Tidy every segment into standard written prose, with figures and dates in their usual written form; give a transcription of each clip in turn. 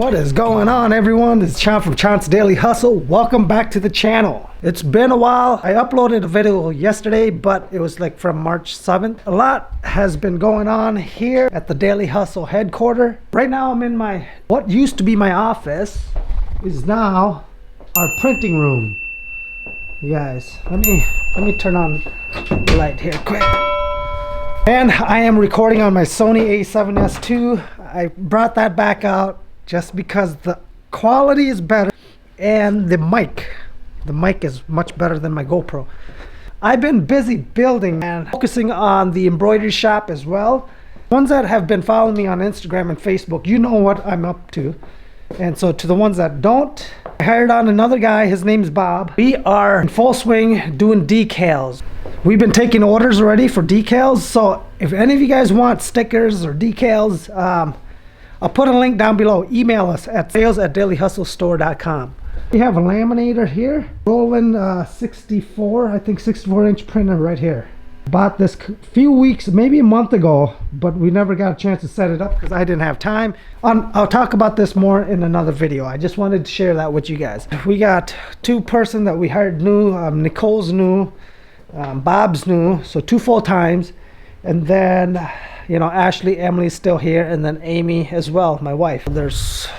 What is going on, everyone? This is Chon from Chon's Daily Hustle. Welcome back to the channel. It's been a while. I uploaded a video yesterday, but it was like from March 7th. A lot has been going on here at the Daily Hustle headquarters. Right now I'm in what used to be my office is now our printing room. You guys, let me turn on the light here quick. And I am recording on my Sony a7S II. I brought that back out just because the quality is better and the mic is much better than my GoPro. I've been busy building and focusing on the embroidery shop as well. Ones that have been following me on Instagram and Facebook, you know what I'm up to. And so to the ones that don't, I hired on another guy. His name's Bob. We are in full swing doing decals. We've been taking orders already for decals. So if any of you guys want stickers or decals, I'll put a link down below. Email us at sales@dailyhustlestore.com. We have a laminator here, Roland 64-inch printer right here. Bought this a few weeks, maybe a month ago, but we never got a chance to set it up because I didn't have time. I'll talk about this more in another video. I just wanted to share that with you guys. We got two person that we hired new. Nicole's new, Bob's new, so two full times, and then Ashley, Emily's still here, and then Amy as well, my wife. There's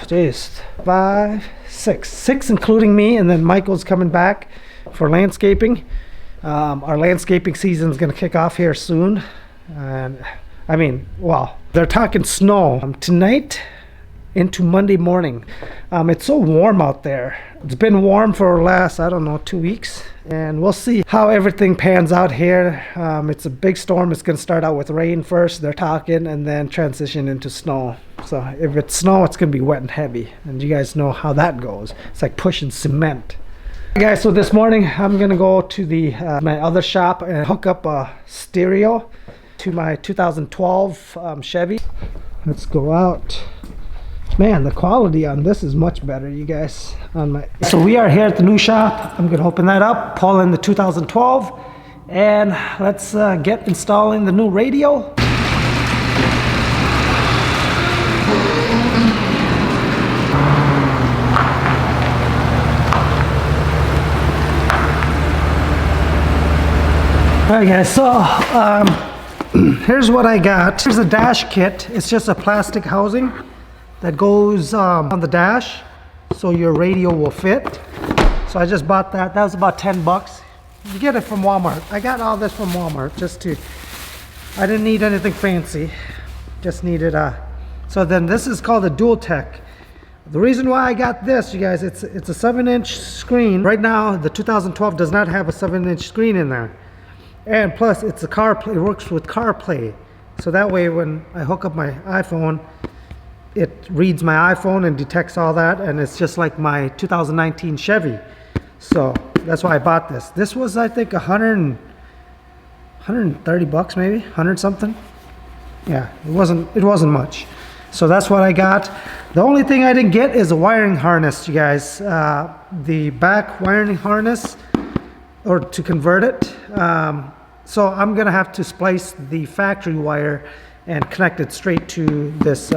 six including me, and then Michael's coming back for landscaping. Our landscaping season is going to kick off here soon, and they're talking snow tonight into Monday morning. It's so warm out there. It's been warm for the last, 2 weeks, and we'll see how everything pans out here. It's a big storm. It's going to start out with rain first, they're talking, and then transition into snow. So if it's snow, it's going to be wet and heavy, and you guys know how that goes. It's like pushing cement. Okay, guys, so this morning I'm going to go to my other shop and hook up a stereo to my 2012 Chevy. Let's go out. Man, the quality on this is much better, you guys. So we are here at the new shop. I'm gonna open that up, pull in the 2012, and let's get installing the new radio. Alright guys, so here's what I got. Here's a dash kit. It's just a plastic housing that goes on the dash so your radio will fit. So I just bought that. That was about 10 bucks. You get it from Walmart. I got all this from Walmart I didn't need anything fancy. Just needed so then this is called a Dual Tech. The reason why I got this, you guys, it's a 7-inch screen. Right now the 2012 does not have a 7-inch screen in there. And plus it's a CarPlay, it works with CarPlay. So that way when I hook up my iPhone, it reads my iPhone and detects all that, and it's just like my 2019 Chevy. So that's why I bought this. This was, I think, 130 bucks, maybe 100 something. Yeah, it wasn't much. So that's what I got. The only thing I didn't get is a wiring harness, you guys. The back wiring harness, or to convert it. So I'm gonna have to splice the factory wire and connect it straight to this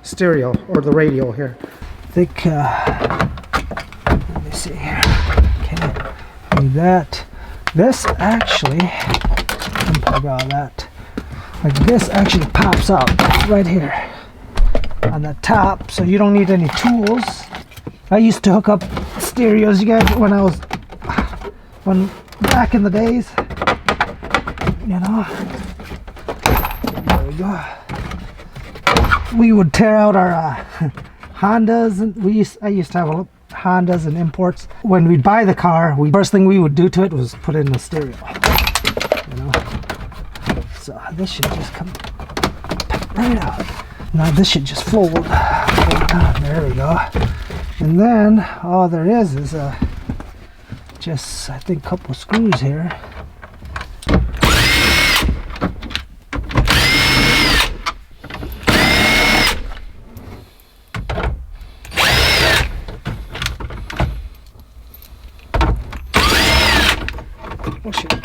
stereo or the radio here. I think let me see here. Okay, do that. This actually, like this actually pops out right here on the top, so you don't need any tools. I used to hook up stereos, you guys, when back in the days, there we go. We would tear out our Hondas, and I used to have Hondas and imports. When we'd buy the car, first thing we would do to it was put in the stereo. So this should just come right out. Now this should just fold. There we go. And then all there is just, I think, a couple of screws here.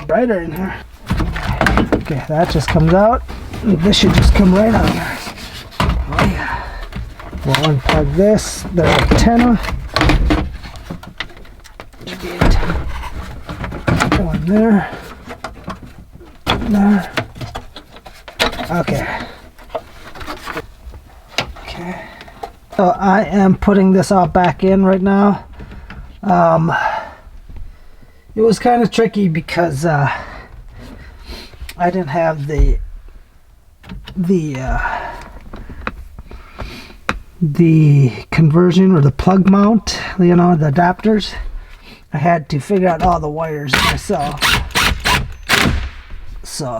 Brighter in here. Okay, that just comes out. This should just come right out, guys. Oh yeah. We'll unplug this, the antenna. One there. There. Okay. Okay. So I am putting this all back in right now. It was kind of tricky because I didn't have the conversion or the plug mount, you know, the adapters. I had to figure out all the wires myself. So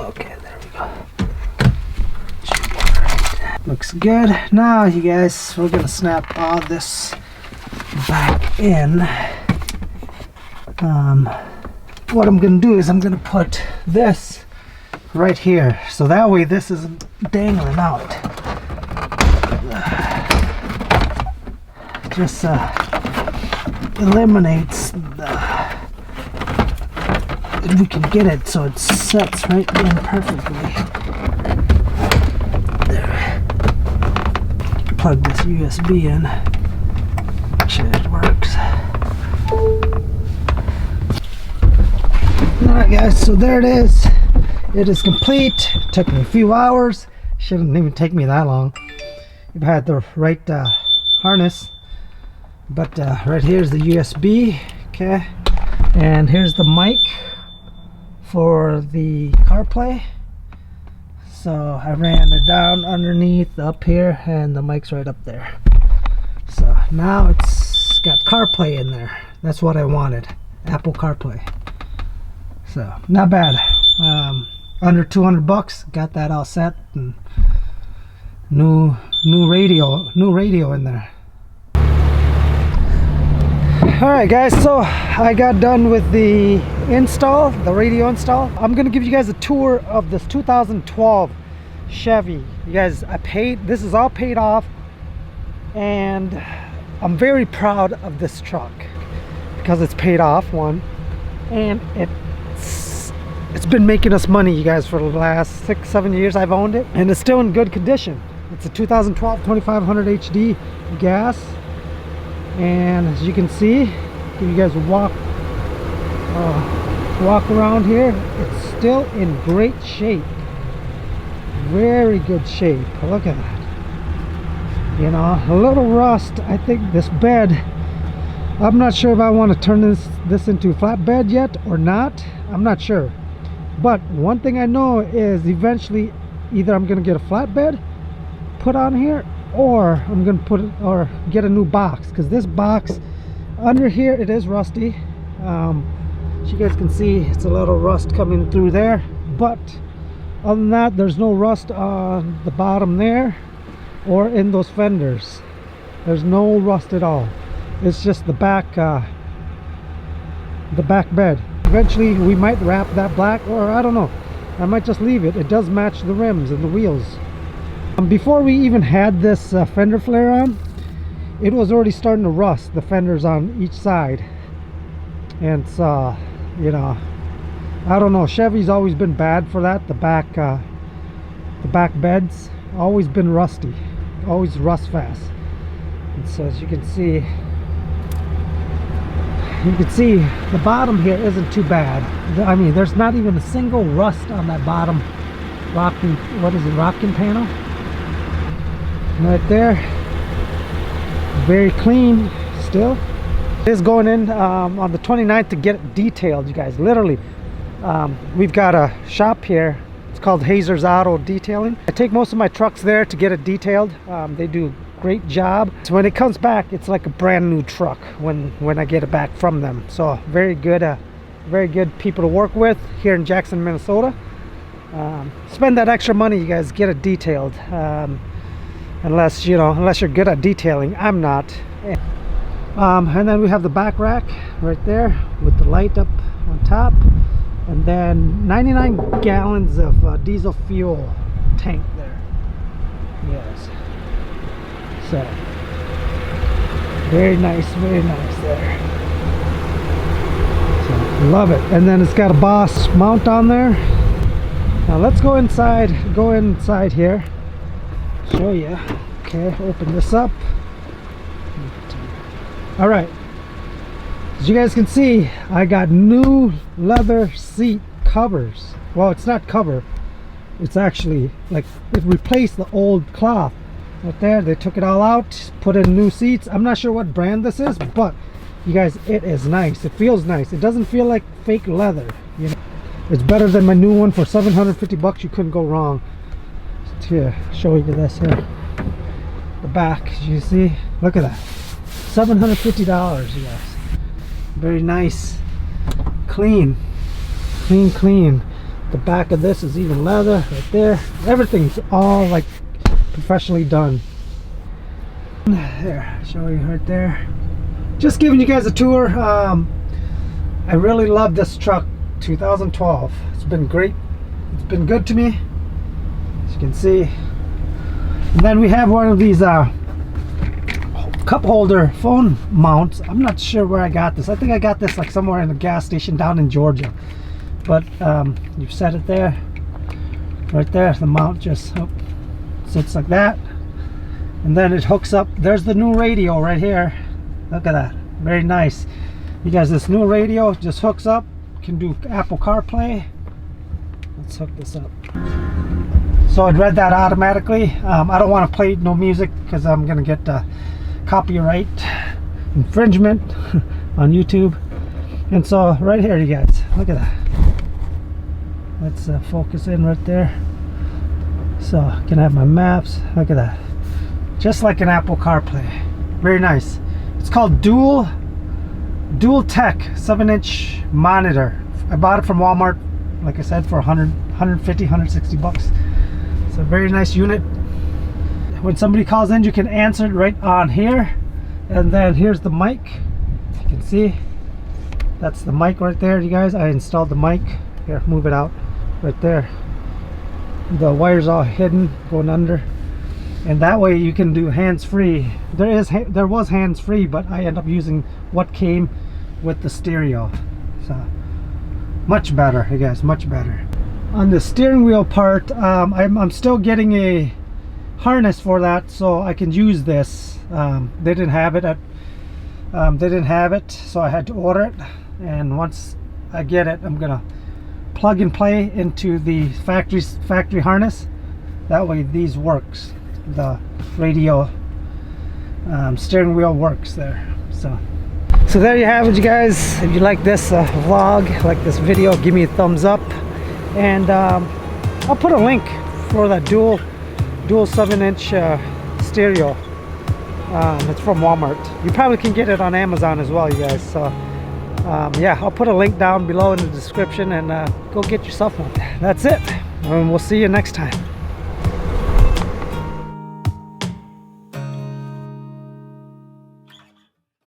okay, there we go. Looks good. Now you guys, we're gonna snap all this back in. What I'm gonna do is I'm gonna put this right here, so that way this isn't dangling out. Just eliminates the, if we can get it so it sets right in perfectly. There. Plug this USB in. Make sure it works. Alright guys, so there it is. It is complete. It took me a few hours. Shouldn't even take me that long. If I had the right harness. But right here's the USB. Okay. And here's the mic for the CarPlay. So I ran it down underneath up here, and the mic's right up there. So now it's got CarPlay in there. That's what I wanted, Apple CarPlay. So not bad. Under 200 bucks, got that all set, and new radio in there. Alright guys, so I got done with the install, the radio install. I'm gonna give you guys a tour of this 2012 Chevy. You guys, this is all paid off, and I'm very proud of this truck because it's paid off, one, and it's been making us money, you guys, for the last 6-7 years I've owned it, and it's still in good condition. It's a 2012 2500 HD gas. And as you can see, if you guys walk around here, it's still in great shape, very good shape. Look at that. You know, a little rust. I think this bed, I'm not sure if I want to turn this into a flatbed yet or not. I'm not sure, but one thing I know is eventually either I'm gonna get a flatbed put on here, or I'm gonna put it, or get a new box, because this box under here, it is rusty. As you guys can see, it's a little rust coming through there, but other than that, there's no rust on the bottom there or in those fenders. There's no rust at all. It's just the back bed. Eventually we might wrap that black, or I don't know, I might just leave it. It does match the rims and the wheels. Before we even had this fender flare on, it was already starting to rust, the fenders on each side. And so, you know, I don't know, Chevy's always been bad for that. The back beds always been rusty, always rust fast. And so as you can see the bottom here isn't too bad. I mean, there's not even a single rust on that bottom rocking panel right there. Very clean still. It is going in on the 29th to get it detailed, you guys. Literally, we've got a shop here. It's called Hazer's Auto Detailing. I take most of my trucks there to get it detailed. They do a great job. So when it comes back, it's like a brand new truck when I get it back from them. So very good people to work with here in Jackson, Minnesota. Spend that extra money, you guys, get it detailed. Unless you're good at detailing. I'm not. And then we have the back rack right there with the light up on top, and then 99 gallons of diesel fuel tank there. Yes. So very nice there. Love it. And then it's got a Boss mount on there. Now let's go inside here, show you. Okay, open this up. All right, as you guys can see, I got new leather seat covers. Well, it's not cover, it's actually like it replaced the old cloth right there. They took it all out, put in new seats. I'm not sure what brand this is, but you guys, it is nice. It feels nice. It doesn't feel like fake leather, you know. It's better than my new one for 750 bucks. You couldn't go wrong. Here, show you this here. The back, you see? Look at that. $750, you guys. Very nice. Clean. Clean. The back of this is even leather right there. Everything's all like professionally done. There, show you right there. Just giving you guys a tour. I really love this truck. 2012. It's been great. It's been good to me, as you can see. And then we have one of these cup holder phone mounts. I'm not sure where I got this. I think I got this like somewhere in a gas station down in Georgia. But you set it there, right there. The mount just sits like that, and then it hooks up. There's the new radio right here. Look at that. Very nice. You guys, this new radio just hooks up. Can do Apple CarPlay. Let's hook this up. So it read that automatically. I don't want to play no music because I'm gonna get copyright infringement on YouTube. And so right here, you guys, look at that. Let's focus in right there. So I can have my maps. Look at that. Just like an Apple CarPlay. Very nice. It's called Dual Tech 7-inch monitor. I bought it from Walmart, like I said, for 150, 160 bucks. It's a very nice unit. When somebody calls in, you can answer it right on here. And then here's the mic. You can see that's the mic right there, you guys. I installed the mic. Here, move it out right there. The wire's all hidden, going under. And that way you can do hands-free. There was hands-free, but I end up using what came with the stereo. So much better, you guys, much better. On the steering wheel part, I'm still getting a harness for that, so I can use this. They didn't have it so I had to order it. And once I get it, I'm gonna plug and play into the factory harness. That way these works. The radio steering wheel works there. So there you have it, you guys. If you like this vlog, like this video, give me a thumbs up, and I'll put a link for that dual 7-inch stereo. It's from Walmart. You probably can get it on Amazon as well, you guys. So yeah, I'll put a link down below in the description, and go get yourself one. That's it, and we'll see you next time.